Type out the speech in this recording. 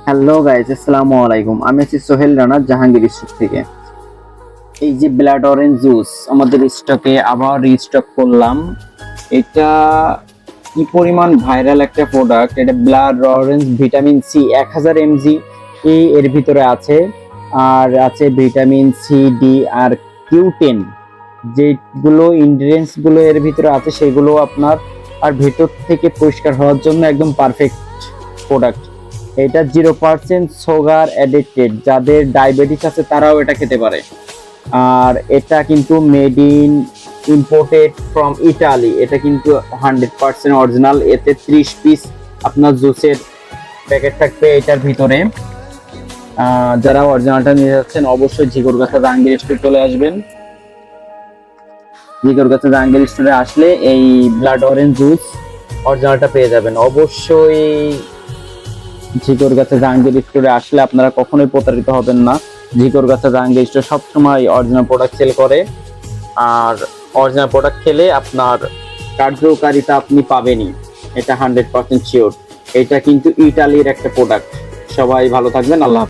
Hello guys, আসসালামু আলাইকুম। আমি আছি সোহেল রানা, জাহাঙ্গীর স্টক থেকে। এই যে ব্লাড অরেঞ্জ জুস আমাদের স্টকে আবার রিস্টক করলাম। এটা কি পরিমাণ ভাইরাল একটা প্রোডাক্ট! এটা blood orange vitamin C 1000 mg এর ভিতরে আছে, আর আছে ভিটামিন সি, ডি আর কিউ10। যেগুলো ইনগ্রেডিয়েন্টস গুলো এর ভিতরে আছে সেগুলো আপনার আর ভেতর থেকে পরিষ্কার হওয়ার জন্য একদম পারফেক্ট প্রোডাক্ট। এটা 0% সুগার অ্যাডিক্টেড, যাদের ডায়াবেটিস আছে তারাও এটা খেতে পারে। আর এটা কিন্তু made in imported from Italy. এটা কিন্তু 100% অরিজিনাল। এতে 30 পিস আপনার জুসের প্যাকেট থাকবে এটার ভিতরে। যারা অরিজিনালটা নিয়ে যাচ্ছেন অবশ্যই ঝিকরগাছা জাহাঙ্গীর স্টোরে চলে আসবেন। ঝিকরগাছা জাহাঙ্গীর স্টোরে আসলে এই ব্লাড অরেঞ্জ জুস অরিজিনালটা পেয়ে যাবেন। অবশ্যই ঝিকরগাছা জাহাঙ্গীর স্টোরে আসলে আপনারা কখনোই প্রতারিত হবেন না। ঝিকরগাছা জাহাঙ্গীর স্টোর সবসময় অরিজিনাল প্রোডাক্ট সেল করে, আর অরিজিনাল প্রোডাক্ট খেলে আপনার কার্যকারিতা আপনি পাবেনই, এটা 100% শিওর। এটা কিন্তু ইটালির একটা প্রোডাক্ট। সবাই ভালো থাকবেন, আল্লাহ হাফেজ।